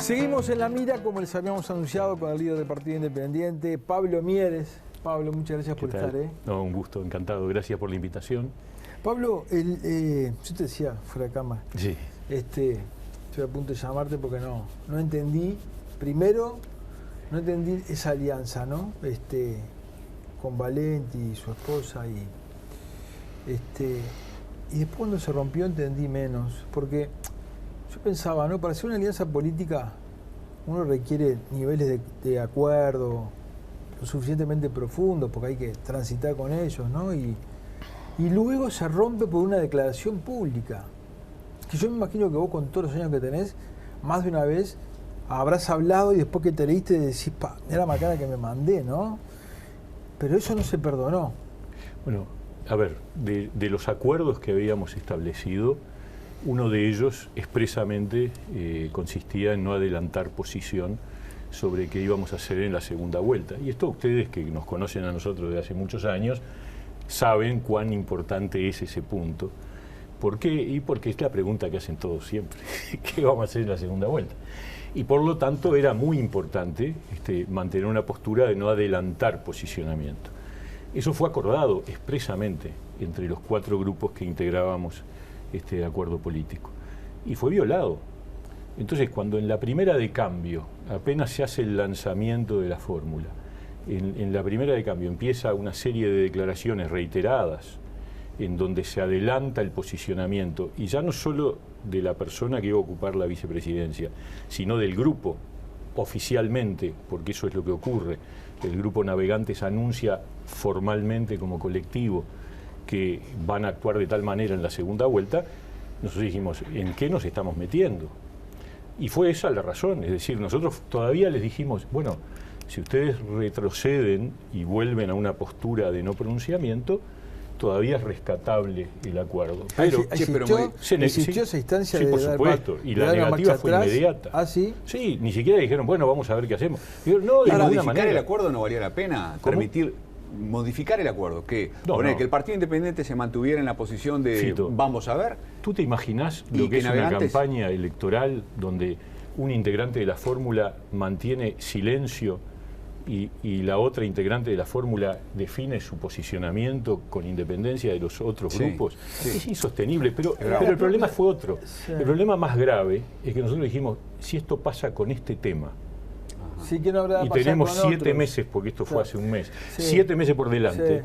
Seguimos en la mira, como les habíamos anunciado, con el líder del Partido Independiente, Pablo Mieres. Pablo, muchas gracias por estar. No, un gusto, encantado. Gracias por la invitación. Pablo, yo te decía, fuera de cámara, sí. Estoy a punto de llamarte porque no entendí. Primero, no entendí esa alianza, ¿no? Con Valenti y su esposa y después cuando se rompió entendí menos, porque yo pensaba, ¿no? Para hacer una alianza política uno requiere niveles de acuerdo lo suficientemente profundos porque hay que transitar con ellos, ¿no? Y luego se rompe por una declaración pública. Que yo me imagino que vos, con todos los años que tenés, más de una vez habrás hablado y después que te leíste decís, mira la macana que me mandé, ¿no? Pero eso no se perdonó. Bueno, a ver, de los acuerdos que habíamos establecido, uno de ellos expresamente consistía en no adelantar posición sobre qué íbamos a hacer en la segunda vuelta. Y esto ustedes que nos conocen a nosotros de hace muchos años saben cuán importante es ese punto. ¿Por qué? Y porque es la pregunta que hacen todos siempre. ¿Qué vamos a hacer en la segunda vuelta? Y por lo tanto era muy importante mantener una postura de no adelantar posicionamiento. Eso fue acordado expresamente entre los 4 grupos que integrábamos este acuerdo político. Y fue violado. Entonces, cuando en la primera de cambio apenas se hace el lanzamiento de la fórmula, en la primera de cambio empieza una serie de declaraciones reiteradas en donde se adelanta el posicionamiento, y ya no solo de la persona que iba a ocupar la vicepresidencia, sino del grupo, oficialmente, porque eso es lo que ocurre. El grupo Navegantes anuncia formalmente como colectivo que van a actuar de tal manera en la segunda vuelta. Nosotros dijimos, ¿en qué nos estamos metiendo? Y fue esa la razón, es decir, nosotros todavía les dijimos, bueno, si ustedes retroceden y vuelven a una postura de no pronunciamiento, todavía es rescatable el acuerdo. Pero ¿existió esa instancia sí, de por supuesto, y la negativa fue inmediata. ¿Ah, sí? Sí, ni siquiera dijeron, bueno, vamos a ver qué hacemos. Dijeron, no, de ¿Para ninguna modificar manera. el acuerdo no valía la pena? ¿Permitir modificar el acuerdo? Que el Partido Independiente se mantuviera en la posición de Fito, vamos a ver. ¿Tú te imaginás lo que es una campaña electoral donde un integrante de la fórmula mantiene silencio y la otra integrante de la fórmula define su posicionamiento con independencia de los otros grupos? Sí. Es insostenible, pero el problema fue otro. Sí. El problema más grave es que nosotros dijimos, si esto pasa con este tema, sí, que no habrá y tenemos 7 meses, porque esto fue hace un mes, 7 meses por delante,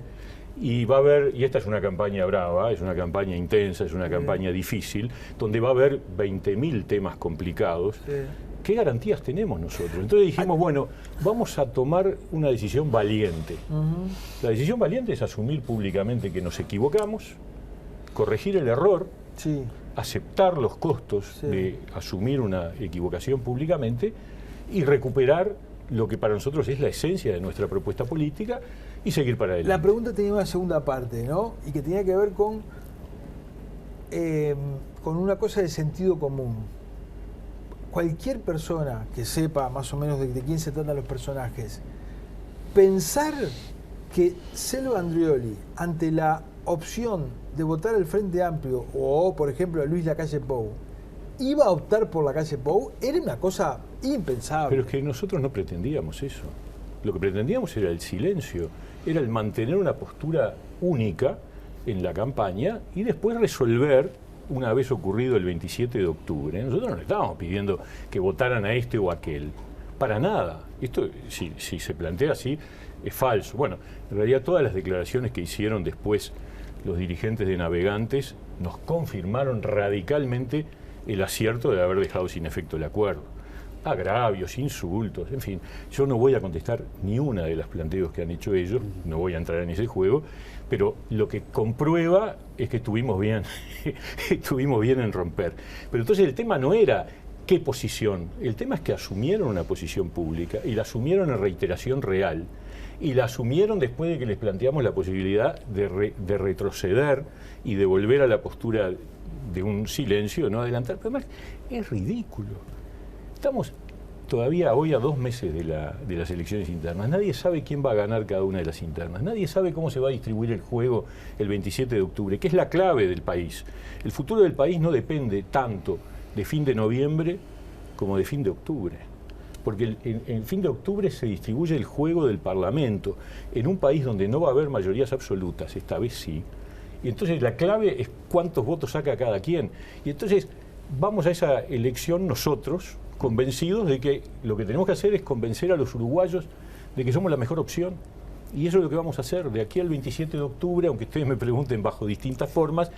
y va a haber, y esta es una campaña brava, es una campaña intensa, es una campaña difícil, donde va a haber 20.000 temas complicados. ¿Qué garantías tenemos nosotros? Entonces dijimos, bueno, vamos a tomar una decisión valiente. La decisión valiente es asumir públicamente que nos equivocamos, corregir el error, aceptar los costos de asumir una equivocación públicamente y recuperar lo que para nosotros es la esencia de nuestra propuesta política y seguir para adelante. La pregunta tenía una segunda parte, ¿no? Y que tenía que ver con una cosa de sentido común. Cualquier persona que sepa más o menos de quién se tratan los personajes, pensar que Selva Andrioli, ante la opción de votar al Frente Amplio o, por ejemplo, a Luis Lacalle Pou, iba a optar por Lacalle Pou, era una cosa impensable. Pero es que nosotros no pretendíamos eso. Lo que pretendíamos era el silencio, era el mantener una postura única en la campaña y después resolver una vez ocurrido el 27 de octubre. Nosotros no le estábamos pidiendo que votaran a este o a aquel. Para nada. Esto, si se plantea así, es falso. Bueno, en realidad todas las declaraciones que hicieron después los dirigentes de Navegantes nos confirmaron radicalmente el acierto de haber dejado sin efecto el acuerdo. Agravios, insultos, en fin. Yo no voy a contestar ni una de los planteos que han hecho ellos, no voy a entrar en ese juego, pero lo que comprueba es que estuvimos bien en romper. Pero entonces el tema no era qué posición, el tema es que asumieron una posición pública y la asumieron en reiteración real y la asumieron después de que les planteamos la posibilidad de retroceder y de volver a la postura de un silencio, de no adelantar. Pero además es ridículo. Estamos todavía hoy a 2 meses de las elecciones internas. Nadie sabe quién va a ganar cada una de las internas. Nadie sabe cómo se va a distribuir el juego el 27 de octubre, que es la clave del país. El futuro del país no depende tanto de fin de noviembre como de fin de octubre. Porque en fin de octubre se distribuye el juego del Parlamento en un país donde no va a haber mayorías absolutas, esta vez sí. Y entonces la clave es cuántos votos saca cada quien. Y entonces vamos a esa elección nosotros, convencidos de que lo que tenemos que hacer es convencer a los uruguayos de que somos la mejor opción. Y eso es lo que vamos a hacer de aquí al 27 de octubre, aunque ustedes me pregunten bajo distintas formas.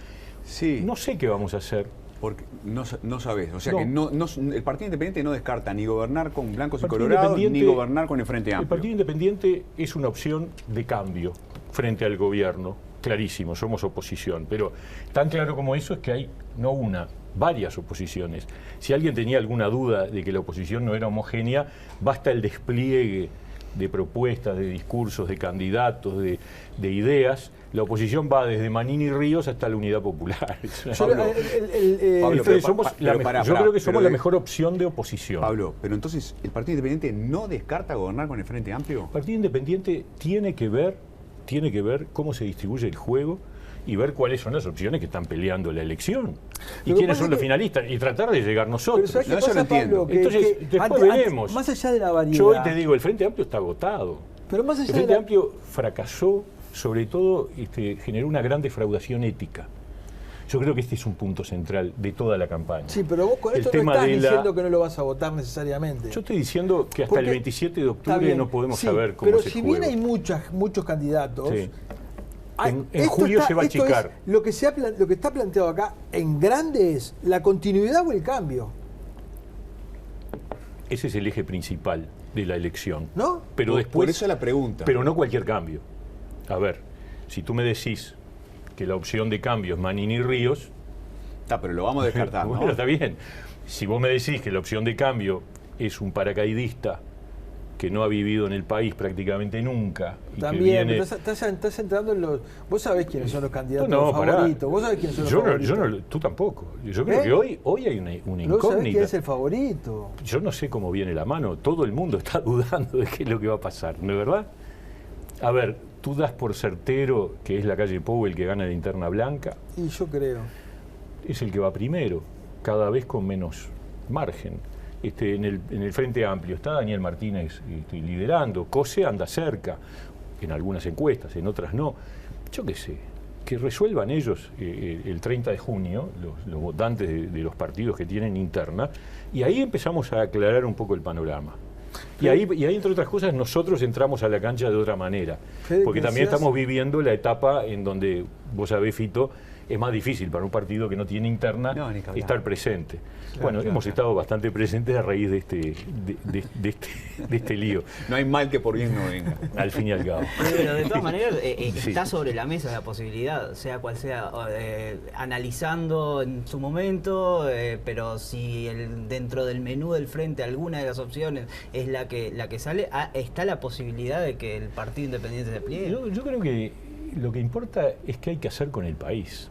Sí. No sé qué vamos a hacer. Porque no sabés. O sea, No. que el Partido Independiente no descarta ni gobernar con blancos y colorados, ni gobernar con el Frente Amplio. El Partido Independiente es una opción de cambio frente al gobierno. Clarísimo, somos oposición. Pero tan claro como eso es que hay no una, varias oposiciones. Si alguien tenía alguna duda de que la oposición no era homogénea, basta el despliegue de propuestas, de discursos, de candidatos, de ideas. La oposición va desde Manini y Ríos hasta la Unidad Popular. Pablo, yo creo que somos la mejor opción de oposición. Pablo, pero entonces, ¿el Partido Independiente no descarta gobernar con el Frente Amplio? El Partido Independiente tiene que ver cómo se distribuye el juego y ver cuáles son las opciones que están peleando la elección y quiénes son los finalistas y tratar de llegar nosotros. Pero ¿sabes qué pasa, lo entiendo. Pablo? Entonces, después veremos. Más allá de la variedad. Yo hoy te digo, el Frente Amplio está agotado. Pero más allá El Frente Amplio fracasó, sobre todo generó una gran defraudación ética. Yo creo que este es un punto central de toda la campaña. Sí, pero vos con esto no estás diciendo que no lo vas a votar necesariamente. Yo estoy diciendo que hasta el 27 de octubre no podemos saber cómo se juega. Pero si bien hay muchos candidatos... Sí. En julio se va a achicar. Lo que está planteado acá en grande es la continuidad o el cambio. Ese es el eje principal de la elección. ¿No? Pero después, por eso la pregunta. Pero no cualquier cambio. A ver, si tú me decís que la opción de cambio es Manini y Ríos... pero lo vamos a descartar, ¿no? Bueno, está bien. Si vos me decís que la opción de cambio es un paracaidista que no ha vivido en el país prácticamente nunca. Y también, que viene... estás entrando en los... Vos sabés quiénes son los candidatos favoritos. Pará. Vos sabés quiénes son los favoritos. Tú tampoco. Yo creo que hoy hay una incógnita. ¿Vos sabés quién es el favorito? Yo no sé cómo viene la mano. Todo el mundo está dudando de qué es lo que va a pasar, ¿no es verdad? A ver, tú das por certero que es la calle Pou el que gana la interna blanca. Y yo creo. Es el que va primero, cada vez con menos margen. En el Frente Amplio está Daniel Martínez liderando, Cose anda cerca, en algunas encuestas, en otras no. Yo qué sé, que resuelvan ellos el 30 de junio, los votantes de los partidos que tienen interna, y ahí empezamos a aclarar un poco el panorama. Y ahí, entre otras cosas, nosotros entramos a la cancha de otra manera, porque también estamos viviendo la etapa en donde, vos sabés, Fito, es más difícil para un partido que no tiene interna estar presente. Bueno, hemos estado bastante presentes a raíz de este lío. No hay mal que por bien no venga. Al fin y al cabo. Pero de todas maneras está sobre la mesa la posibilidad, sea cual sea, analizando en su momento, pero si dentro del menú del frente alguna de las opciones es la que sale, está la posibilidad de que el Partido Independiente se pliegue. Yo creo que lo que importa es qué hay que hacer con el país.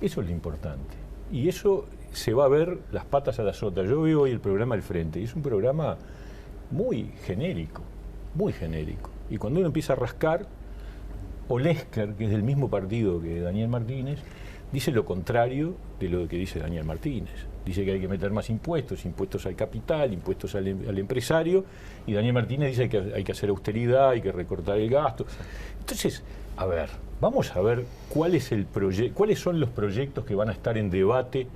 Eso es lo importante. Y eso se va a ver las patas a la sota. Yo veo hoy el programa del Frente y es un programa muy genérico, muy genérico. Y cuando uno empieza a rascar, Olesker, que es del mismo partido que Daniel Martínez, dice lo contrario de lo que dice Daniel Martínez. Dice que hay que meter más impuestos al capital, impuestos al empresario, y Daniel Martínez dice que hay que hacer austeridad, hay que recortar el gasto. Entonces, a ver, vamos a ver cuáles son los proyectos que van a estar en debate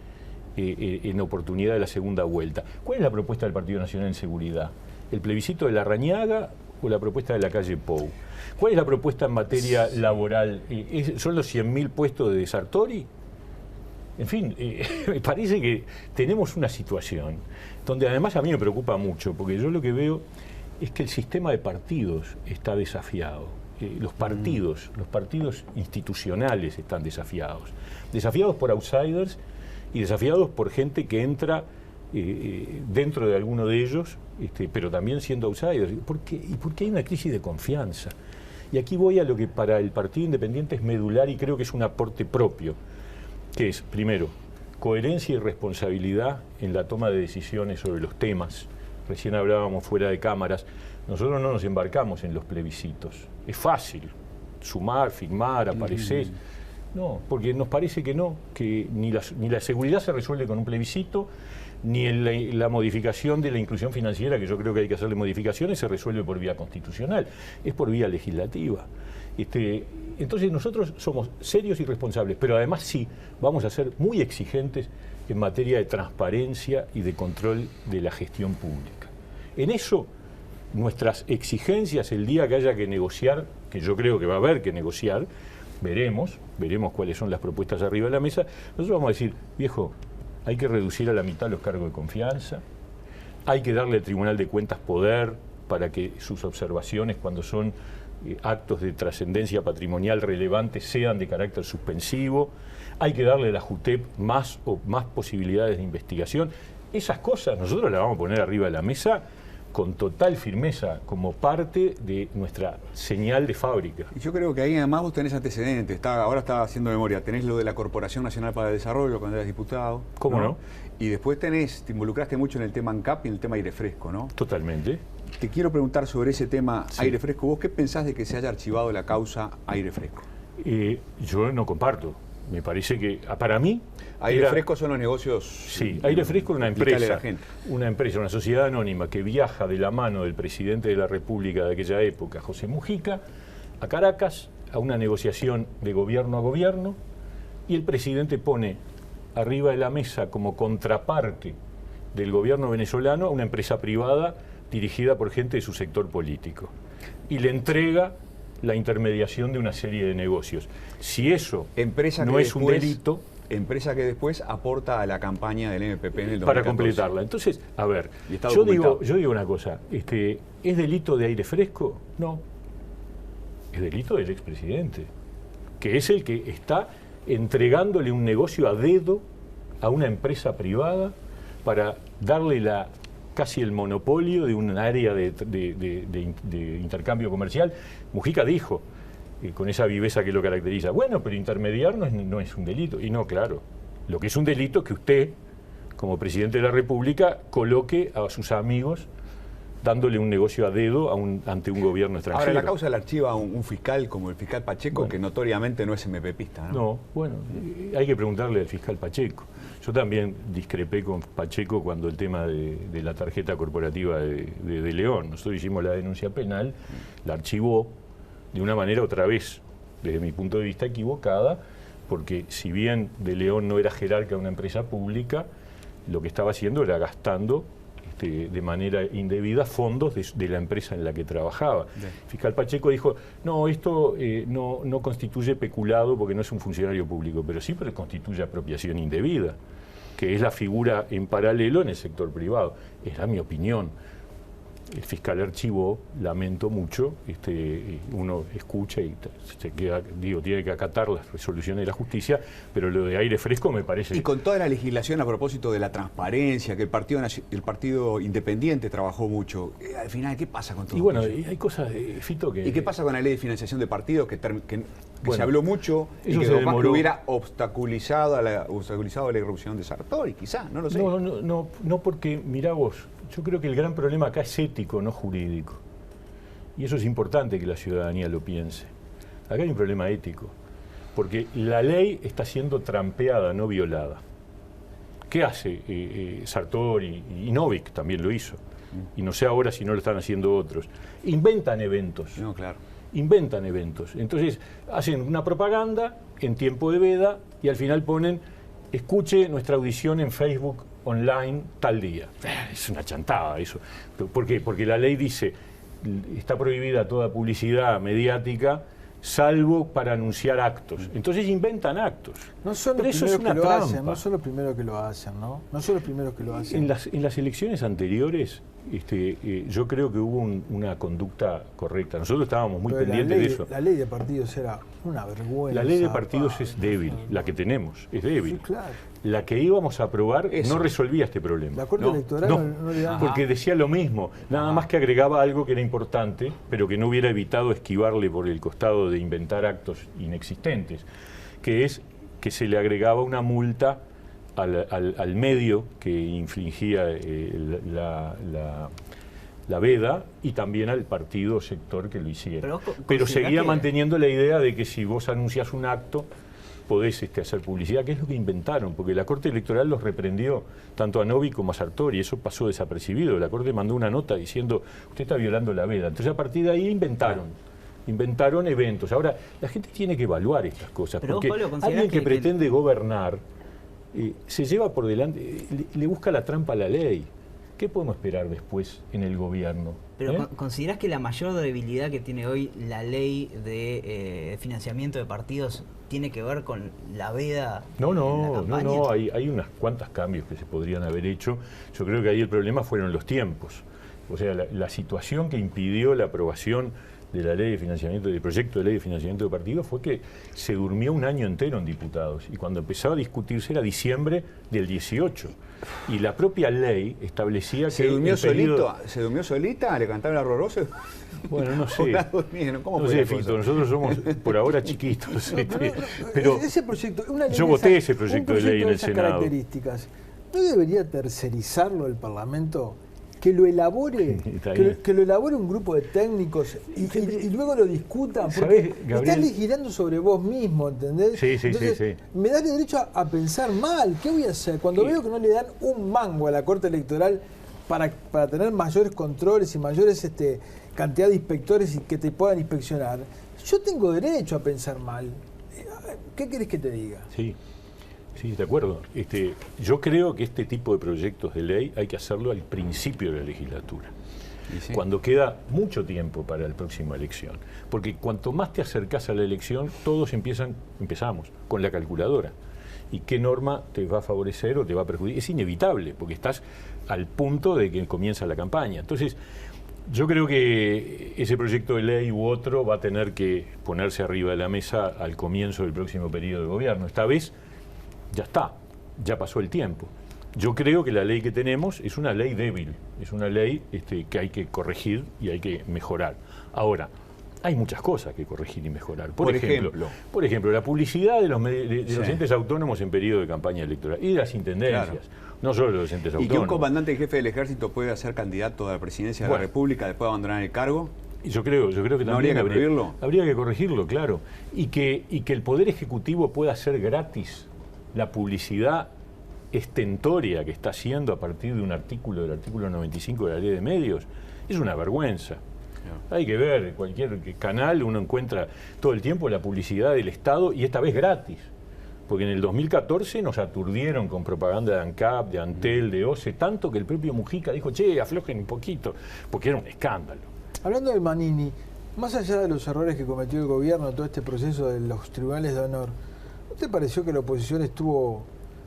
en oportunidad de la segunda vuelta. ¿Cuál es la propuesta del Partido Nacional en Seguridad? ¿El plebiscito de Larrañaga o la propuesta de la calle Pou? ¿Cuál es la propuesta en materia laboral? ¿Son los 100.000 puestos de Sartori? En fin, me parece que tenemos una situación donde además a mí me preocupa mucho, porque yo lo que veo es que el sistema de partidos está desafiado. Los partidos institucionales están desafiados por outsiders y desafiados por gente que entra dentro de alguno de ellos, pero también siendo outsiders. ¿Y por qué hay una crisis de confianza? Y aquí voy a lo que para el Partido Independiente es medular y creo que es un aporte propio, que es, primero, coherencia y responsabilidad en la toma de decisiones sobre los temas. Recién hablábamos fuera de cámaras. Nosotros no nos embarcamos en los plebiscitos. Es fácil sumar, firmar, aparecer. No, porque nos parece que no, que ni la seguridad se resuelve con un plebiscito, ni la modificación de la inclusión financiera, que yo creo que hay que hacerle modificaciones, se resuelve por vía constitucional, es por vía legislativa. Entonces nosotros somos serios y responsables, pero además sí, vamos a ser muy exigentes en materia de transparencia y de control de la gestión pública. En eso, nuestras exigencias el día que haya que negociar, que yo creo que va a haber que negociar, veremos cuáles son las propuestas arriba de la mesa, nosotros vamos a decir, viejo, hay que reducir a la mitad los cargos de confianza, hay que darle al Tribunal de Cuentas poder para que sus observaciones, cuando son actos de trascendencia patrimonial relevantes, sean de carácter suspensivo, hay que darle a la JUTEP más posibilidades de investigación. Esas cosas nosotros las vamos a poner arriba de la mesa con total firmeza, como parte de nuestra señal de fábrica. Y yo creo que ahí además vos tenés antecedentes, ahora estaba haciendo memoria, tenés lo de la Corporación Nacional para el Desarrollo cuando eras diputado. ¿Cómo no? Y después te involucraste mucho en el tema ANCAP y en el tema aire fresco, ¿no? Totalmente. Te quiero preguntar sobre ese tema aire fresco. ¿Vos qué pensás de que se haya archivado la causa aire fresco? Yo no comparto. Me parece que, para mí... Aire fresco son los negocios... Sí, aire fresco es una empresa, una sociedad anónima que viaja de la mano del presidente de la República de aquella época, José Mujica, a Caracas, a una negociación de gobierno a gobierno, y el presidente pone arriba de la mesa como contraparte del gobierno venezolano a una empresa privada dirigida por gente de su sector político. Y le entrega la intermediación de una serie de negocios. Si eso no es un delito... Empresa que después aporta a la campaña del MPP en el 2014. Para completarla. Entonces, a ver, yo digo una cosa, ¿es delito de aire fresco? No. Es delito del expresidente, que es el que está entregándole un negocio a dedo a una empresa privada para darle casi el monopolio de un área de intercambio comercial. Mujica dijo, con esa viveza que lo caracteriza, bueno, pero intermediar no es un delito. Y no, claro, lo que es un delito es que usted, como presidente de la República, coloque a sus amigos dándole un negocio a dedo ante un gobierno extranjero. Ahora, la causa la archiva un fiscal como el fiscal Pacheco, que notoriamente no es MPPista, ¿no? No, bueno, hay que preguntarle al fiscal Pacheco. Yo también discrepé con Pacheco cuando el tema de la tarjeta corporativa de León. Nosotros hicimos la denuncia penal, la archivó de una manera otra vez, desde mi punto de vista, equivocada, porque si bien de León no era jerarca de una empresa pública, lo que estaba haciendo era gastando de manera indebida fondos de la empresa en la que trabajaba. Bien. Fiscal Pacheco dijo, no, esto no constituye peculado porque no es un funcionario público, pero sí constituye apropiación indebida, que es la figura en paralelo en el sector privado. Era mi opinión. El fiscal archivó, lamento mucho, uno escucha y se queda, tiene que acatar las resoluciones de la justicia, pero lo de aire fresco me parece... Y con toda la legislación a propósito de la transparencia, que el Partido Independiente trabajó mucho, al final, ¿qué pasa con todo eso? Y bueno, hay cosas, Fito, que... ¿Y qué pasa con la ley de financiación de partidos, que bueno, se habló mucho y que se que hubiera obstaculizado la irrupción de Sartori, quizás, no lo sé? No, porque, mirá vos, yo creo que el gran problema acá es ético, no jurídico. Y eso es importante que la ciudadanía lo piense. Acá hay un problema ético, porque la ley está siendo trampeada, no violada. ¿Qué hace Sartori y Novik también lo hizo? Y no sé ahora si no lo están haciendo otros. Inventan eventos. No, claro. Inventan eventos. Entonces hacen una propaganda en tiempo de veda y al final ponen, escuche nuestra audición en Facebook online tal día. Es una chantada eso. ¿Por qué? Porque la ley dice, está prohibida toda publicidad mediática, salvo para anunciar actos. Entonces inventan actos. No son los primeros que lo hacen, no son los primeros que lo hacen, ¿no? No son los primeros que lo hacen. En las elecciones anteriores, yo creo que hubo una conducta correcta. Nosotros estábamos muy pendientes de eso. La ley de partidos era una vergüenza. La ley de partidos es débil, la que tenemos es débil. Sí, claro. La que íbamos a aprobar no resolvía este problema. La Corte Electoral no le daba... Porque decía lo mismo, nada más que agregaba algo que era importante, pero que no hubiera evitado esquivarle por el costado de inventar actos inexistentes, que es que se le agregaba una multa al medio que infligía la veda y también al partido o sector que lo hiciera. Pero seguía manteniendo la idea de que si vos anuncias un acto, podés hacer publicidad, que es lo que inventaron, porque la Corte Electoral los reprendió, tanto a Novi como a Sartori, eso pasó desapercibido. La Corte mandó una nota diciendo, usted está violando la veda. Entonces a partir de ahí inventaron eventos. Ahora, la gente tiene que evaluar estas cosas, pero porque vos, Pablo, alguien que pretende gobernar se lleva por delante, le busca la trampa a la ley. ¿Qué podemos esperar después en el gobierno? Pero ¿considerás que la mayor debilidad que tiene hoy la ley de financiamiento de partidos tiene que ver con la veda en la campaña? No, hay unas cuantas cambios que se podrían haber hecho. Yo creo que ahí el problema fueron los tiempos. O sea, la situación que impidió la aprobación de la ley de financiamiento, del proyecto de ley de financiamiento de partidos, fue que se durmió un año entero en diputados, y cuando empezaba a discutirse era diciembre del 18, y la propia ley establecía ¿Se que durmió periodo... ¿Se durmió solita? ¿Le cantaron la horrorosa? Bueno, no sé. ¿Cómo no sé, Fito, nosotros somos por ahora chiquitos. Pero ese proyecto, una ley yo voté ese proyecto de ley en el Senado. Características, ¿no debería tercerizarlo el Parlamento? Que lo elabore, que lo elabore un grupo de técnicos y luego lo discutan, porque estás legislando sobre vos mismo, ¿entendés? Sí. Entonces, me da el derecho a pensar mal. ¿Qué voy a hacer? Cuando veo que no le dan un mango a la Corte Electoral para tener mayores controles y mayores cantidad de inspectores y que te puedan inspeccionar, yo tengo derecho a pensar mal. ¿Qué querés que te diga? Sí, de acuerdo. Yo creo que este tipo de proyectos de ley hay que hacerlo al principio de la legislatura, cuando queda mucho tiempo para la próxima elección. Porque cuanto más te acercás a la elección, todos empezamos con la calculadora. ¿Y qué norma te va a favorecer o te va a perjudicar? Es inevitable, porque estás al punto de que comienza la campaña. Entonces, yo creo que ese proyecto de ley u otro va a tener que ponerse arriba de la mesa al comienzo del próximo periodo de gobierno. Esta vez ya está, ya pasó el tiempo. Yo creo que la ley que tenemos es una ley débil, es una ley que hay que corregir y hay que mejorar. Ahora, hay muchas cosas que corregir y mejorar. Por ejemplo, la publicidad de los entes autónomos en periodo de campaña electoral y de las intendencias, no solo de los entes autónomos. ¿Y que un comandante en jefe del ejército puede ser candidato a la presidencia de la República después de abandonar el cargo? Yo creo que también habría que corregirlo, claro. Y que el Poder Ejecutivo pueda hacer gratis la publicidad estentoria que está haciendo a partir de un artículo del artículo 95 de la Ley de Medios, es una vergüenza. Hay que ver, cualquier canal uno encuentra todo el tiempo la publicidad del Estado, y esta vez gratis. Porque en el 2014 nos aturdieron con propaganda de ANCAP, de Antel, de OCE, tanto que el propio Mujica dijo, che, aflojen un poquito, porque era un escándalo. Hablando de Manini, más allá de los errores que cometió el gobierno, todo este proceso de los tribunales de honor, ¿no te pareció que la oposición estuvo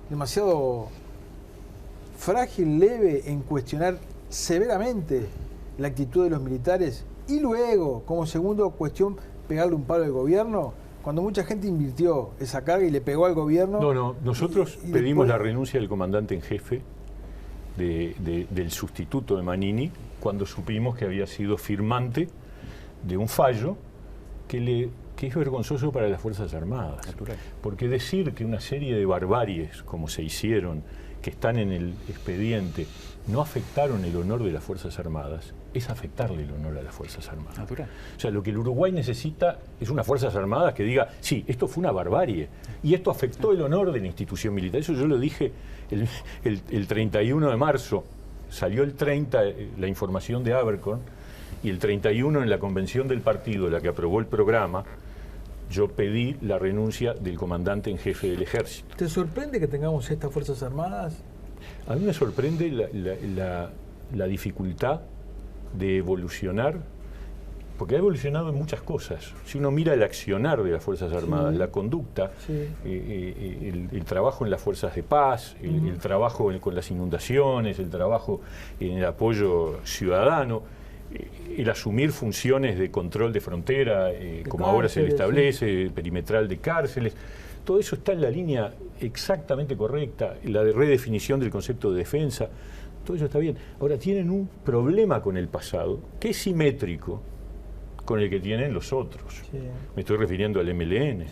demasiado frágil, leve en cuestionar severamente la actitud de los militares y luego, como segunda cuestión, pegarle un palo al gobierno? Cuando mucha gente invirtió esa carga y le pegó al gobierno... No, nosotros pedimos la renuncia del comandante en jefe del sustituto de Manini cuando supimos que había sido firmante de un fallo que es vergonzoso para las Fuerzas Armadas. Natural. Porque decir que una serie de barbaries, como se hicieron, que están en el expediente, no afectaron el honor de las Fuerzas Armadas, es afectarle el honor a las Fuerzas Armadas. Natural. O sea, lo que el Uruguay necesita es unas Fuerzas Armadas que diga, sí, esto fue una barbarie, y esto afectó el honor de la institución militar. Eso yo lo dije el 31 de marzo, salió el 30 la información de Abercorn, y el 31 en la convención del partido, la que aprobó el programa, yo pedí la renuncia del comandante en jefe del ejército. ¿Te sorprende que tengamos estas Fuerzas Armadas? A mí me sorprende la dificultad de evolucionar, porque ha evolucionado en muchas cosas. Si uno mira el accionar de las Fuerzas Armadas, la conducta, el trabajo en las fuerzas de paz, el trabajo con las inundaciones, el trabajo en el apoyo ciudadano, el asumir funciones de control de frontera, como ahora se le establece, perimetral de cárceles, todo eso está en la línea exactamente correcta, la de redefinición del concepto de defensa, todo eso está bien. Ahora tienen un problema con el pasado, que es simétrico con el que tienen los otros. Me estoy refiriendo al MLN,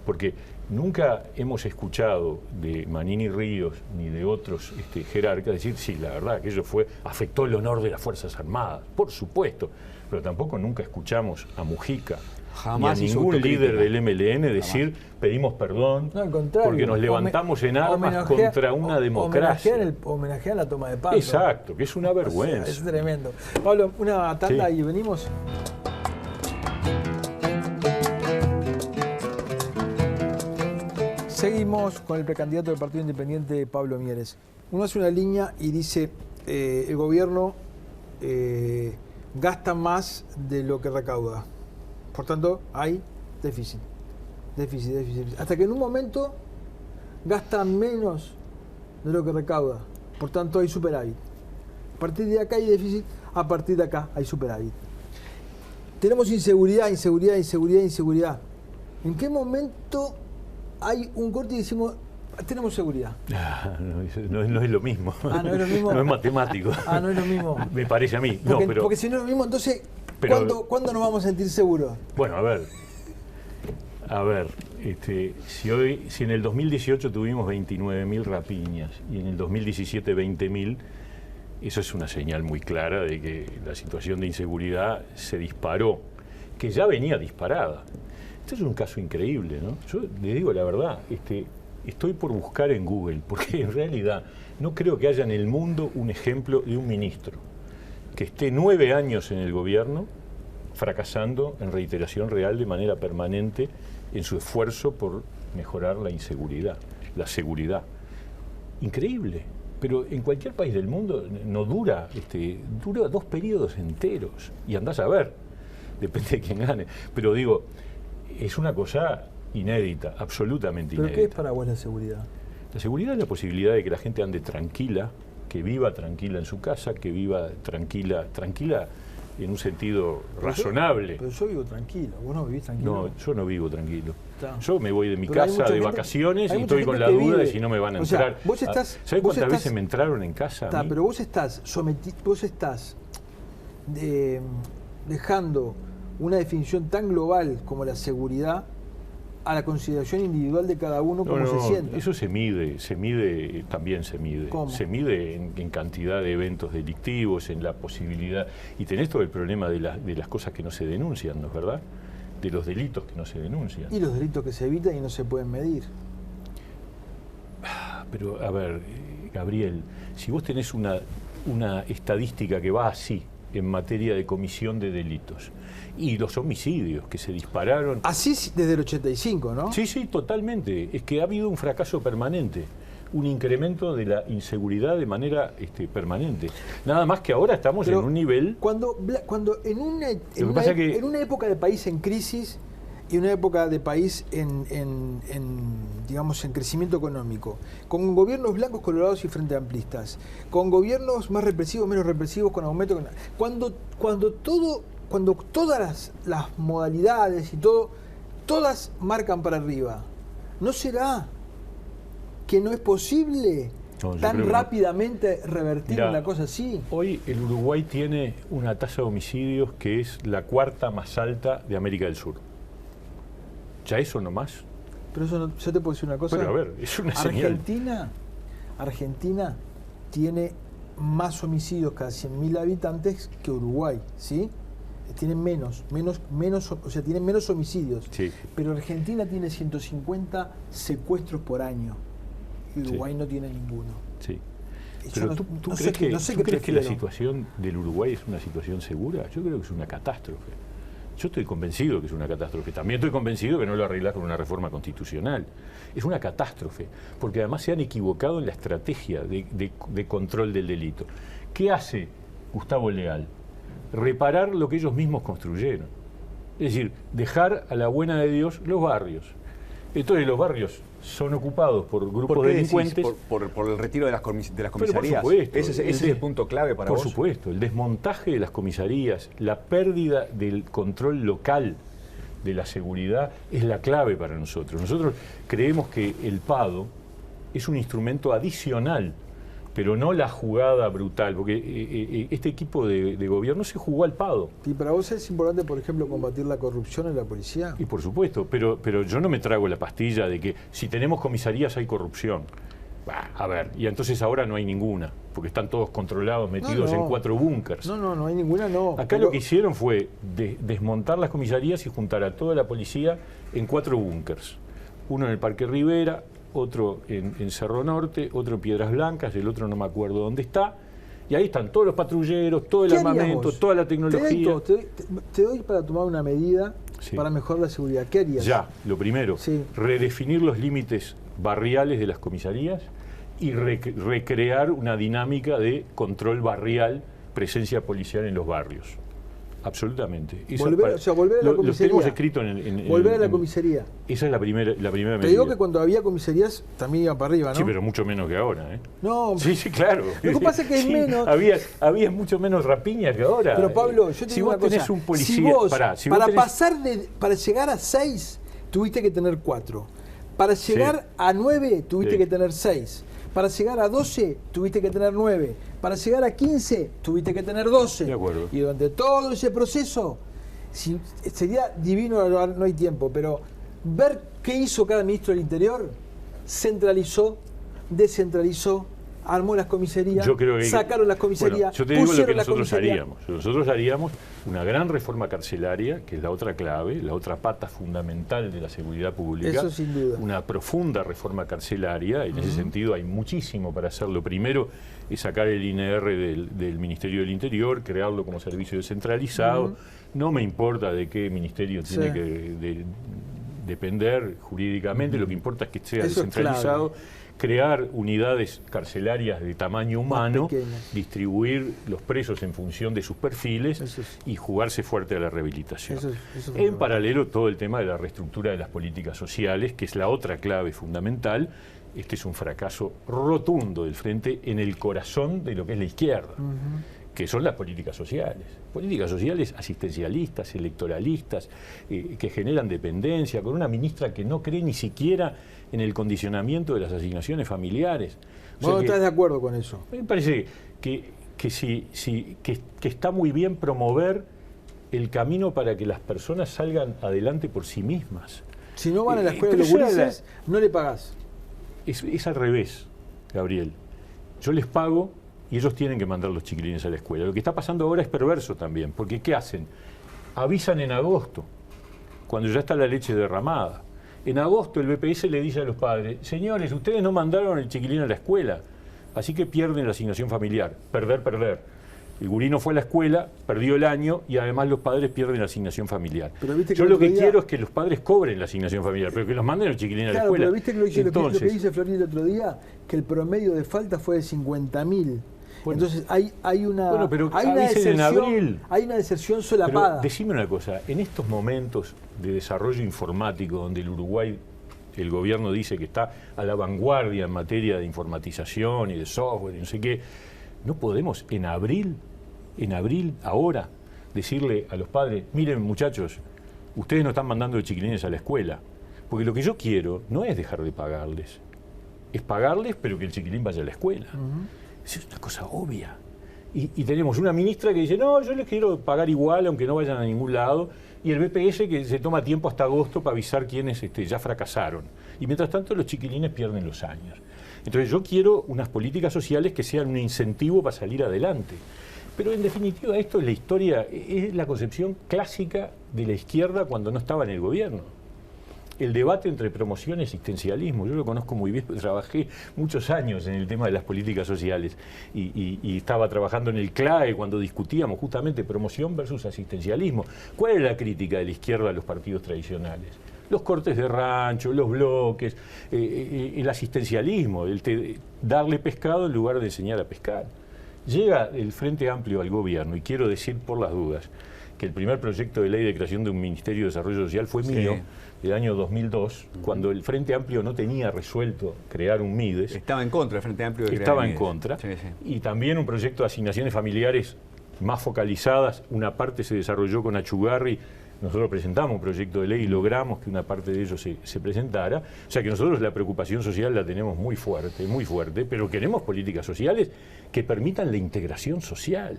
porque nunca hemos escuchado de Manini Ríos ni de otros jerarcas decir, sí, la verdad, que ello afectó el honor de las Fuerzas Armadas, por supuesto, pero tampoco nunca escuchamos a Mujica jamás ni a ningún líder del MLN decir, pedimos perdón, no, al contrario, porque nos levantamos en armas contra una democracia. Homenajean la toma de Pando. Exacto, que es una vergüenza. O sea, es tremendo. Pablo, una tanda y venimos. Seguimos con el precandidato del Partido Independiente, Pablo Mieres. Uno hace una línea y dice, el gobierno gasta más de lo que recauda. Por tanto, hay déficit. Hasta que en un momento gasta menos de lo que recauda. Por tanto, hay superávit. A partir de acá hay déficit, a partir de acá hay superávit. Tenemos inseguridad. ¿En qué momento hay un corte y decimos, tenemos seguridad? No es lo mismo. No es lo mismo. No es matemático. No es lo mismo. Me parece a mí. Porque si no es lo mismo, entonces, ¿cuándo nos vamos a sentir seguros? Bueno, a ver, si en el 2018 tuvimos 29.000 rapiñas y en el 2017 20.000, eso es una señal muy clara de que la situación de inseguridad se disparó, que ya venía disparada. Este es un caso increíble, ¿no? Yo le digo la verdad, estoy por buscar en Google, porque en realidad no creo que haya en el mundo un ejemplo de un ministro que esté 9 años en el gobierno fracasando en reiteración real de manera permanente en su esfuerzo por mejorar la inseguridad, la seguridad. Increíble, pero en cualquier país del mundo no dura 2 periodos enteros, y andás a ver, depende de quién gane, pero digo, es una cosa inédita, absolutamente inédita. ¿Pero qué es para vos la seguridad? La seguridad es la posibilidad de que la gente ande tranquila, que viva tranquila en su casa, que viva tranquila en un sentido razonable. Pero yo vivo tranquilo, vos no vivís tranquilo. No, yo no vivo tranquilo. Está. Yo me voy de mi casa de vacaciones y estoy con la duda de si no me van a entrar. O sea, ¿Sabés cuántas veces me entraron en casa? Pero vos estás dejando una definición tan global como la seguridad a la consideración individual de cada uno, como se sienta. Eso se mide. ¿Cómo? Se mide en cantidad de eventos delictivos, en la posibilidad. Y tenés todo el problema de las cosas que no se denuncian, ¿no es verdad? De los delitos que no se denuncian. Y los delitos que se evitan y no se pueden medir. Pero, a ver, Gabriel, si vos tenés una estadística que va así en materia de comisión de delitos, y los homicidios que se dispararon. Así desde el 85, ¿no? Sí, totalmente. Es que ha habido un fracaso permanente, un incremento de la inseguridad de manera permanente. Nada más que ahora estamos en un nivel... Cuando en una época de país en crisis y una época de país en crecimiento económico, con gobiernos blancos, colorados y frente amplistas, con gobiernos más represivos, menos represivos, con aumento... Cuando todas las modalidades y todo, todas marcan para arriba, ¿no será que no es posible tan rápidamente revertir una cosa así? Hoy el Uruguay tiene una tasa de homicidios que es la 4ª más alta de América del Sur. ¿Ya eso nomás? Pero eso yo te puedo decir una cosa. Pero a ver, es una señal. Argentina tiene más homicidios cada 100.000 habitantes que Uruguay, ¿sí? Tienen menos, o sea, tienen menos homicidios. Sí. Pero Argentina tiene 150 secuestros por año. Y Uruguay no tiene ninguno. Sí. Pero ¿tú crees que la situación del Uruguay es una situación segura? Yo creo que es una catástrofe. Yo estoy convencido que es una catástrofe. También estoy convencido que no lo arreglás con una reforma constitucional. Es una catástrofe, porque además se han equivocado en la estrategia de control del delito. ¿Qué hace Gustavo Leal? Reparar lo que ellos mismos construyeron. Es decir, dejar a la buena de Dios los barrios. Entonces los barrios son ocupados por grupos delincuentes. Por el retiro de las comisarías. Pero por supuesto, ese es el punto clave para vos. Por supuesto, el desmontaje de las comisarías, la pérdida del control local de la seguridad es la clave para nosotros. Nosotros creemos que el PADO es un instrumento adicional pero no la jugada brutal, porque este equipo de gobierno se jugó al pado. ¿Y para vos es importante, por ejemplo, combatir la corrupción en la policía? Y por supuesto, pero yo no me trago la pastilla de que si tenemos comisarías hay corrupción. Bah, a ver, y entonces ahora no hay ninguna, porque están todos controlados, metidos en 4 búnkers. No hay ninguna, no. Acá lo que hicieron fue desmontar las comisarías y juntar a toda la policía en 4 búnkers. Uno en el Parque Rivera, otro en Cerro Norte, otro en Piedras Blancas, el otro no me acuerdo dónde está. Y ahí están todos los patrulleros, todo el armamento, toda la tecnología. Te doy para tomar una medida para mejorar la seguridad. ¿Qué harías? Ya, lo primero, redefinir los límites barriales de las comisarías y recrear una dinámica de control barrial, presencia policial en los barrios. Absolutamente. Volver a la comisaría. Lo tenemos escrito volver a la comisaría. Esa es la primera medida. Te digo que cuando había comisarías también iban para arriba, ¿no? Sí, pero mucho menos que ahora, ¿eh? No. Sí, claro. Lo que pasa es que es menos. Había mucho menos rapiña que ahora. Pero Pablo, yo te digo una cosa. Si vos tenés un policía... Para llegar a 6, tuviste que tener 4. Para llegar a 9, tuviste que tener 6. Para llegar a 12, tuviste que tener 9. Para llegar a 15, tuviste que tener 12. De acuerdo. Y durante todo ese proceso, sería divino, no hay tiempo, pero ver qué hizo cada ministro del Interior, centralizó, descentralizó, armó las comisarías, sacaron las comisarías, yo te digo lo que nosotros haríamos. Nosotros haríamos una gran reforma carcelaria, que es la otra clave, la otra pata fundamental de la seguridad pública. Eso sin duda. Una profunda reforma carcelaria. En ese sentido hay muchísimo para hacerlo. Primero es sacar el INR del Ministerio del Interior, crearlo como servicio descentralizado. No me importa de qué ministerio tiene que depender jurídicamente, lo que importa es que sea descentralizado. Crear unidades carcelarias de tamaño humano, distribuir los presos en función de sus perfiles y jugarse fuerte a la rehabilitación. En paralelo, todo el tema de la reestructura de las políticas sociales, que es la otra clave fundamental. Este es un fracaso rotundo del Frente en el corazón de lo que es la izquierda, que son las políticas sociales. Políticas sociales asistencialistas, electoralistas, que generan dependencia, con una ministra que no cree ni siquiera en el condicionamiento de las asignaciones familiares. ¿Vos estás de acuerdo con eso? Me parece que está muy bien promover el camino para que las personas salgan adelante por sí mismas. Si no van a la escuela de los gurises, no le pagás. Es al revés, Gabriel. Yo les pago y ellos tienen que mandar los chiquilines a la escuela. Lo que está pasando ahora es perverso también, porque ¿qué hacen? Avisan en agosto, cuando ya está la leche derramada. En agosto el BPS le dice a los padres: señores, ustedes no mandaron el chiquilín a la escuela, así que pierden la asignación familiar. Perder. El gurí no fue a la escuela, perdió el año y además los padres pierden la asignación familiar. Yo lo que quiero es que los padres cobren la asignación familiar, pero que los manden el chiquilín a la escuela. Pero viste que lo que dice Florín el otro día, que el promedio de falta fue de 50.000. Bueno, entonces hay una deserción, en abril. Hay una deserción solapada. Pero decime una cosa, en estos momentos de desarrollo informático, donde el Uruguay, el gobierno dice que está a la vanguardia en materia de informatización y de software y no sé qué, ¿no podemos en abril, ahora, decirle a los padres: miren muchachos, ustedes no están mandando de chiquilines a la escuela? Porque lo que yo quiero no es dejar de pagarles, es pagarles pero que el chiquilín vaya a la escuela. Es una cosa obvia. Y tenemos una ministra que dice: no, yo les quiero pagar igual aunque no vayan a ningún lado, y el BPS que se toma tiempo hasta agosto para avisar quienes ya fracasaron. Y mientras tanto los chiquilines pierden los años. Entonces yo quiero unas políticas sociales que sean un incentivo para salir adelante. Pero en definitiva esto es la historia, es la concepción clásica de la izquierda cuando no estaba en el gobierno. El debate entre promoción y asistencialismo, yo lo conozco muy bien, trabajé muchos años en el tema de las políticas sociales y estaba trabajando en el CLAE cuando discutíamos justamente promoción versus asistencialismo. ¿Cuál es la crítica de la izquierda a los partidos tradicionales? Los cortes de rancho, los bloques, el asistencialismo, darle pescado en lugar de enseñar a pescar. Llega el Frente Amplio al gobierno, y quiero decir por las dudas que el primer proyecto de ley de creación de un Ministerio de Desarrollo Social fue mío, del año 2002, cuando el Frente Amplio no tenía resuelto crear un MIDES. Estaba en contra el Frente Amplio de crear Estaba el en MIDES. contra. Sí. Y también un proyecto de asignaciones familiares más focalizadas. Una parte se desarrolló con Achugarri, nosotros presentamos un proyecto de ley y logramos que una parte de ellos se presentara. O sea que nosotros la preocupación social la tenemos muy fuerte, pero queremos políticas sociales que permitan la integración social.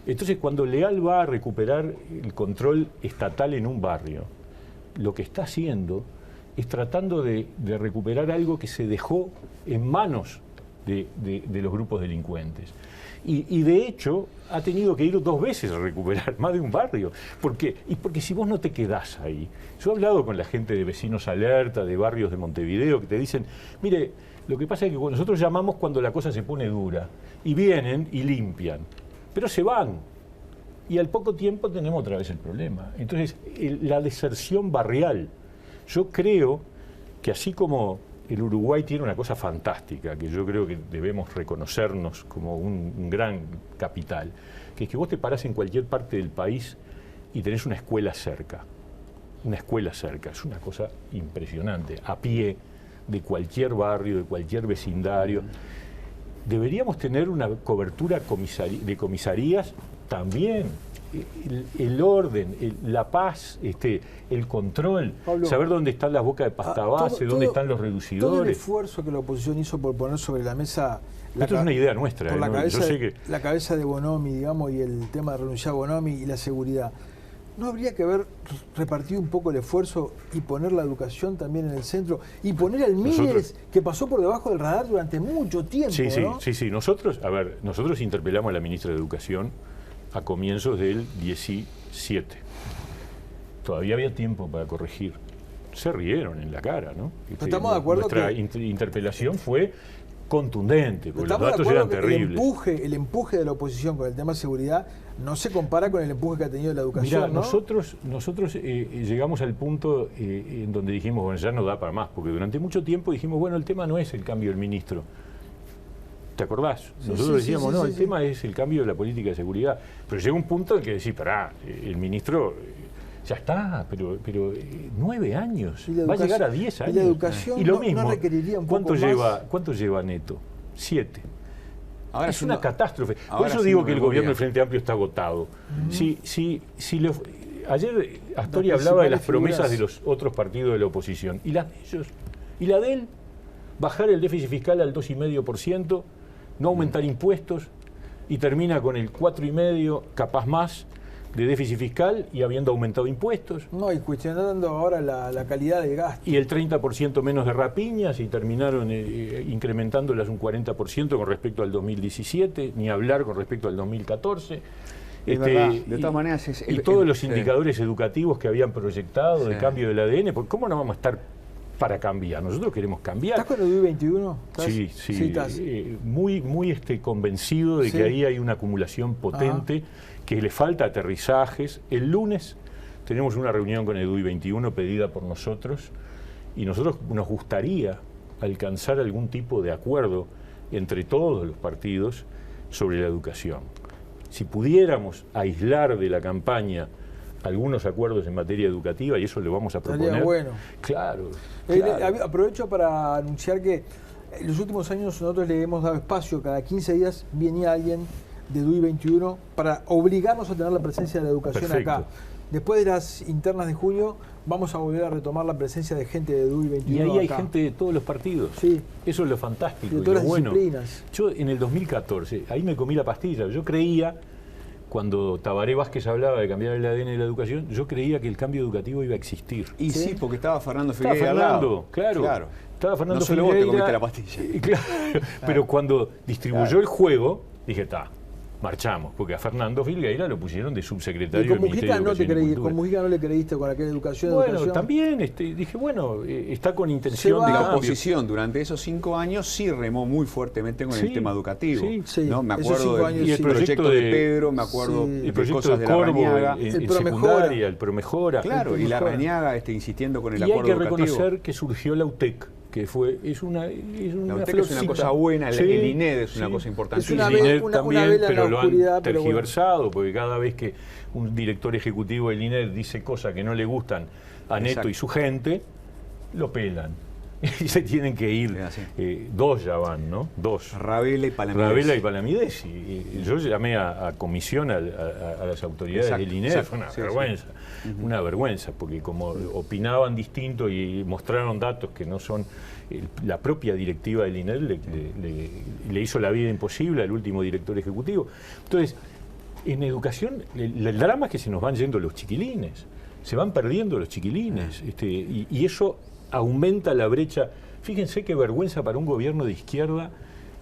Entonces, cuando Leal va a recuperar el control estatal en un barrio, lo que está haciendo es tratando de recuperar algo que se dejó en manos de los grupos delincuentes. Y de hecho, ha tenido que ir 2 veces a recuperar más de un barrio. Porque si vos no te quedás ahí. Yo he hablado con la gente de Vecinos Alerta, de barrios de Montevideo, que te dicen, mire, lo que pasa es que nosotros llamamos cuando la cosa se pone dura. Y vienen y limpian. Pero se van. Y al poco tiempo tenemos otra vez el problema. Entonces, la deserción barrial. Yo creo que así como el Uruguay tiene una cosa fantástica, que yo creo que debemos reconocernos como un gran capital, que es que vos te parás en cualquier parte del país y tenés una escuela cerca. Una escuela cerca. Es una cosa impresionante. A pie, de cualquier barrio, de cualquier vecindario. Deberíamos tener una cobertura de comisarías también. El orden, la paz, el control, Pablo, saber dónde están las bocas de pasta base, dónde están los reducidores. Todo el esfuerzo que la oposición hizo por poner sobre la mesa... Esto es una idea nuestra. Por Yo sé que... la cabeza de Bonomi, digamos, y el tema de renunciar a Bonomi y la seguridad. ¿No habría que haber repartido un poco el esfuerzo y poner la educación también en el centro? Y poner al Mides, que pasó por debajo del radar durante mucho tiempo, ¿no? Sí. Nosotros interpelamos a la ministra de Educación a comienzos del 17. Todavía había tiempo para corregir. Se rieron en la cara, ¿no? Estamos de acuerdo nuestra interpelación fue contundente, porque los datos eran terribles. El empuje de la oposición con el tema de seguridad no se compara con el empuje que ha tenido la educación. Mirá, ¿no? nosotros llegamos al punto en donde dijimos, bueno, ya no da para más, porque durante mucho tiempo dijimos, bueno, el tema no es el cambio del ministro. ¿Te acordás? Nosotros decíamos, el tema es el cambio de la política de seguridad. Pero llega un punto en que decís, pará, el ministro ya está, pero 9 años, va a llegar a 10 años. Y la educación y lo mismo, no requeriría un poco más. ¿Cuánto lleva Neto? 7. Ahora es una catástrofe. Por eso digo que el gobierno del Frente Amplio está agotado. Ayer Astori hablaba de las promesas de los otros partidos de la oposición. ¿Y las de ellos? ¿Y la de él? Bajar el déficit fiscal al 2,5%, no aumentar impuestos, y termina con el 4,5%, capaz más, de déficit fiscal y habiendo aumentado impuestos. No, y cuestionando ahora la calidad del gasto. Y el 30% menos de rapiñas, y terminaron incrementándolas un 40% con respecto al 2017, ni hablar con respecto al 2014. De todas maneras... y todos los indicadores educativos que habían proyectado de cambio del ADN, porque ¿cómo no vamos a estar para cambiar? Nosotros queremos cambiar. ¿Estás con el DUI 21? Sí, muy convencido de que ahí hay una acumulación potente, que le falta aterrizajes. El lunes tenemos una reunión con el DUI 21 pedida por nosotros, y nosotros nos gustaría alcanzar algún tipo de acuerdo entre todos los partidos sobre la educación. Si pudiéramos aislar de la campaña algunos acuerdos en materia educativa, y eso le vamos a proponer. Estaría bueno. Claro. Aprovecho para anunciar que en los últimos años nosotros le hemos dado espacio, cada 15 días venía alguien de DUI 21 para obligarnos a tener la presencia de la educación acá. Después de las internas de junio vamos a volver a retomar la presencia de gente de DUI 21 y ahí hay acá. Gente de todos los partidos. Sí. Eso es lo fantástico. De todas y lo las bueno. disciplinas. Yo en el 2014, ahí me comí la pastilla. Yo creía, cuando Tabaré Vázquez hablaba de cambiar el ADN de la educación, yo creía que el cambio educativo iba a existir. Y sí, porque estaba Fernando Figueira al lado. Claro. Estaba Fernando no solo Figueira, vos te comiste la pastilla. Claro, pero cuando distribuyó el juego, dije, marchamos, porque a Fernando Figueira lo pusieron de subsecretario del Ministerio de Educación y Cultura. Con Mujica no le creíste con aquella educación. Bueno, también dije, está con intención de la cambio. oposición durante esos 5 años sí remó muy fuertemente con el tema educativo. Sí. ¿no? Me acuerdo del proyecto de Pedro, me acuerdo el de proyecto cosas de de Corvo en secundaria, el Promejora. Claro, y Larrañaga insistiendo con el y acuerdo educativo. Y hay que reconocer que surgió la UTEC, que es una UTEC es una cosa buena, el INED es una cosa importante. El INED también, pero lo han tergiversado, porque cada vez que un director ejecutivo del INED dice cosas que no le gustan a Neto y su gente, lo pelan. y se tienen que ir, dos ya van, ¿no? Dos. Ravela y Palamides. Ravela y Palamides. Y yo llamé a comisión a las autoridades del INEF. Fue una vergüenza. Una vergüenza, porque como opinaban distinto y mostraron datos que no son... la propia directiva del INEF le hizo la vida imposible al último director ejecutivo. Entonces, en educación, el drama es que se nos van yendo los chiquilines. Se van perdiendo los chiquilines. Y eso aumenta la brecha. Fíjense qué vergüenza para un gobierno de izquierda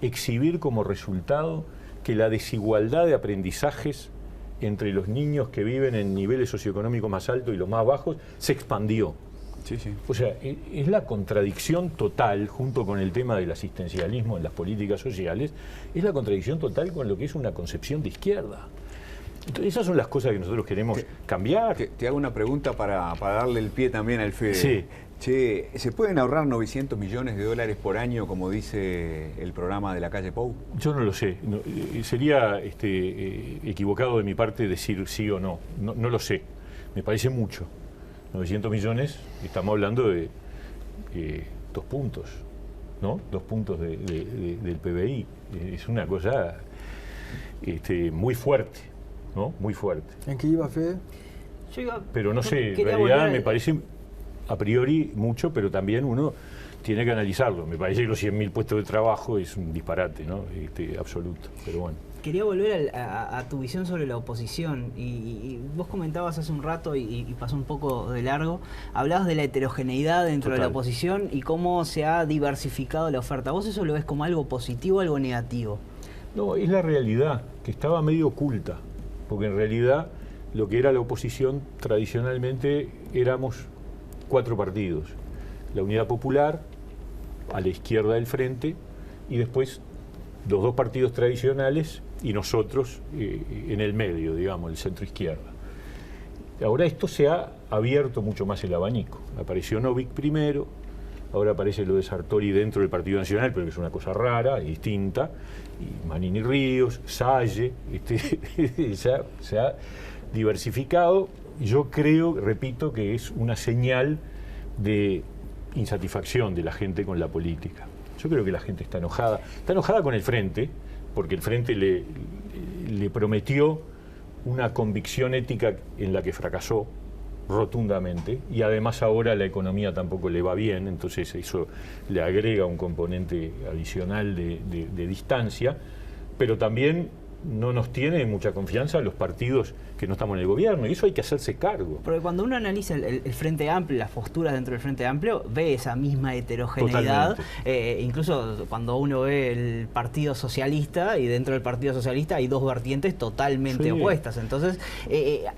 exhibir como resultado que la desigualdad de aprendizajes entre los niños que viven en niveles socioeconómicos más altos y los más bajos se expandió. Sí, sí. O sea, es la contradicción total, junto con el tema del asistencialismo en las políticas sociales, es la contradicción total con lo que es una concepción de izquierda. Entonces, esas son las cosas que nosotros queremos cambiar. Te hago una pregunta para darle el pie también al Fede. Sí. Che, ¿se pueden ahorrar 900 millones de dólares por año, como dice el programa de la calle Pou? Yo no lo sé. Sería equivocado de mi parte decir sí o no. No lo sé. Me parece mucho. 900 millones, estamos hablando de 2 puntos, ¿no? 2 puntos del PBI. Es una cosa muy fuerte, ¿no? Muy fuerte. ¿En qué iba, Fede? Pero no sé, en realidad me parece a priori mucho, pero también uno tiene que analizarlo. Me parece que los 100.000 puestos de trabajo es un disparate, ¿no? Absoluto, pero bueno. Quería volver a tu visión sobre la oposición y vos comentabas hace un rato y pasó un poco de largo, hablabas de la heterogeneidad dentro de la oposición y cómo se ha diversificado la oferta. ¿Vos eso lo ves como algo positivo o algo negativo? No, es la realidad, que estaba medio oculta, porque en realidad lo que era la oposición tradicionalmente éramos 4 partidos: la Unidad Popular, a la izquierda del Frente, y después los 2 partidos tradicionales y nosotros en el medio, digamos, el centro izquierda. Ahora esto se ha abierto mucho más el abanico. Apareció Novik primero, ahora aparece lo de Sartori dentro del Partido Nacional, pero que es una cosa rara, distinta, y Manini Ríos, Salle, se ha diversificado. Yo creo, repito, que es una señal de insatisfacción de la gente con la política. Yo creo que la gente está enojada con el Frente, porque el Frente le prometió una convicción ética en la que fracasó rotundamente, y además ahora la economía tampoco le va bien, entonces eso le agrega un componente adicional de distancia, pero también no nos tiene mucha confianza los partidos que no estamos en el gobierno, y eso hay que hacerse cargo. Porque cuando uno analiza el Frente Amplio, las posturas dentro del Frente Amplio, ve esa misma heterogeneidad, incluso cuando uno ve el Partido Socialista, y dentro del Partido Socialista hay 2 vertientes totalmente opuestas. Entonces,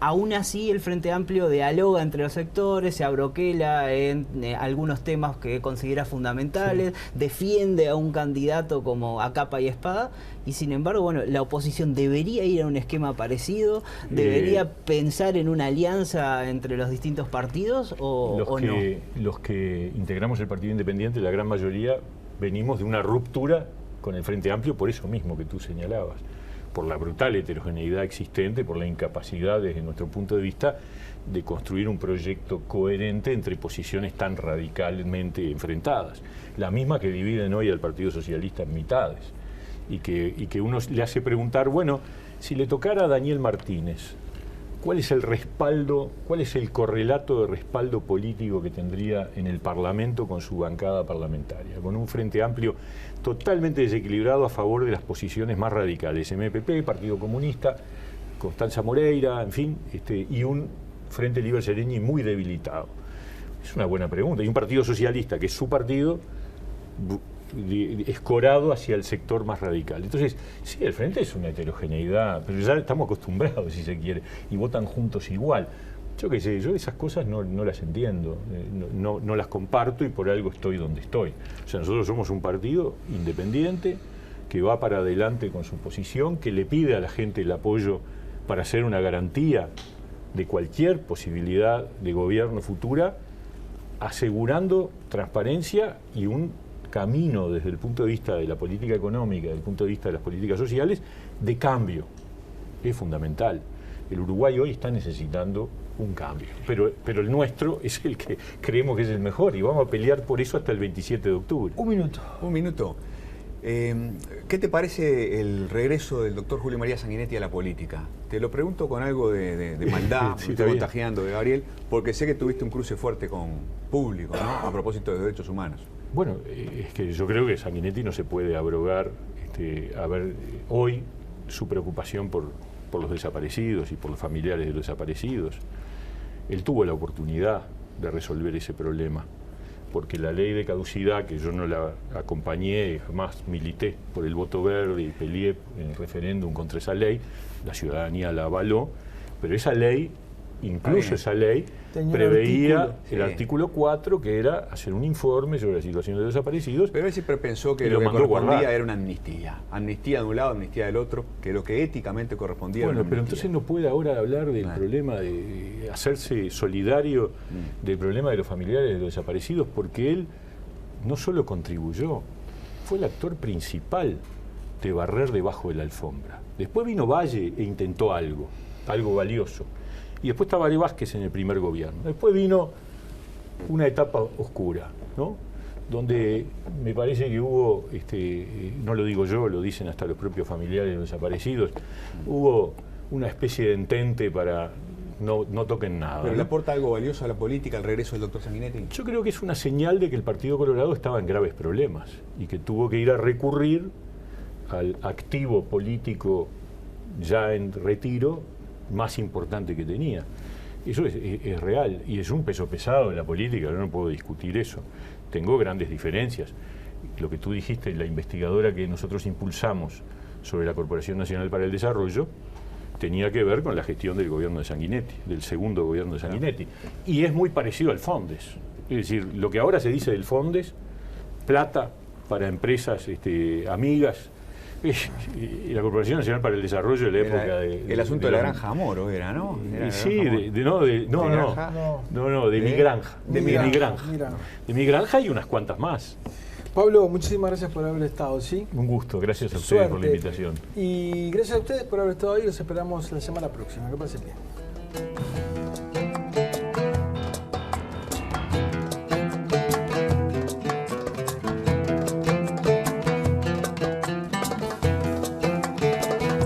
aún así el Frente Amplio dialoga entre los sectores, se abroquela en algunos temas que considera fundamentales, defiende a un candidato como a capa y espada, y sin embargo, bueno, la oposición debería ir a un esquema parecido, debería pensar en una alianza entre los distintos partidos o no. Los que integramos el Partido Independiente, la gran mayoría, venimos de una ruptura con el Frente Amplio por eso mismo que tú señalabas, por la brutal heterogeneidad existente, por la incapacidad desde nuestro punto de vista de construir un proyecto coherente entre posiciones tan radicalmente enfrentadas, la misma que dividen hoy al Partido Socialista en mitades. Y que uno le hace preguntar, bueno, si le tocara a Daniel Martínez, ¿cuál es el respaldo, cuál es el correlato de respaldo político que tendría en el Parlamento con su bancada parlamentaria? Con un Frente Amplio totalmente desequilibrado a favor de las posiciones más radicales, MPP, Partido Comunista, Constanza Moreira, en fin, y un Frente Libre Sereñi muy debilitado. Es una buena pregunta. Y un Partido Socialista, que es su partido, escorado hacia el sector más radical. Entonces, sí, el Frente es una heterogeneidad, pero ya estamos acostumbrados, si se quiere, y votan juntos igual. Yo qué sé, yo esas cosas no las entiendo, no las comparto, y por algo estoy donde estoy. O sea, nosotros somos un partido independiente que va para adelante con su posición, que le pide a la gente el apoyo para hacer una garantía de cualquier posibilidad de gobierno futura, asegurando transparencia y un camino desde el punto de vista de la política económica, desde el punto de vista de las políticas sociales, de cambio. Es fundamental. El Uruguay hoy está necesitando un cambio. Pero el nuestro es el que creemos que es el mejor y vamos a pelear por eso hasta el 27 de octubre. Un minuto. Un minuto. ¿Qué te parece el regreso del doctor Julio María Sanguinetti a la política? Te lo pregunto con algo de maldad, Sí, me estoy contagiando de Gabriel, porque sé que tuviste un cruce fuerte con público, ¿no? A propósito de derechos humanos. Bueno, es que yo creo que Sanguinetti no se puede abrogar hoy su preocupación por los desaparecidos y por los familiares de los desaparecidos. Él tuvo la oportunidad de resolver ese problema, porque la ley de caducidad, que yo no la acompañé, jamás milité por el voto verde y peleé en el referéndum contra esa ley, la ciudadanía la avaló, pero esa ley, incluso esa ley, preveía el artículo 4, que era hacer un informe sobre la situación de los desaparecidos. Pero él siempre pensó que lo que correspondía era una amnistía. Amnistía de un lado, amnistía del otro, que lo que éticamente correspondía era una pero amnistía. entonces no puede ahora hablar del problema de hacerse solidario del problema de los familiares de los desaparecidos, porque él no solo contribuyó, fue el actor principal de barrer debajo de la alfombra. Después vino Valle e intentó algo valioso. Y después estaba Tabaré Vázquez en el primer gobierno. Después vino una etapa oscura, ¿no? Donde me parece que hubo, no lo digo yo, lo dicen hasta los propios familiares de los desaparecidos, hubo una especie de entente para no toquen nada. ¿Pero ¿no? le aporta algo valioso a la política el regreso del doctor Sanguinetti? Yo creo que es una señal de que el Partido Colorado estaba en graves problemas y que tuvo que ir a recurrir al activo político ya en retiro más importante que tenía. Eso es real y es un peso pesado en la política, yo no puedo discutir eso. Tengo grandes diferencias. Lo que tú dijiste, la investigadora que nosotros impulsamos sobre la Corporación Nacional para el Desarrollo, tenía que ver con la gestión del gobierno de Sanguinetti, del segundo gobierno de Sanguinetti. Y es muy parecido al Fondes. Es decir, lo que ahora se dice del Fondes, plata para empresas amigas, y la Corporación Nacional para el Desarrollo de la época de... El asunto de la granja Amoro era, ¿no? Sí, de mi granja. De mi granja y unas cuantas más. Pablo, muchísimas gracias por haber estado, ¿sí? Un gusto, gracias a ustedes por la invitación. Y gracias a ustedes por haber estado ahí, los esperamos la semana próxima, que pasen bien.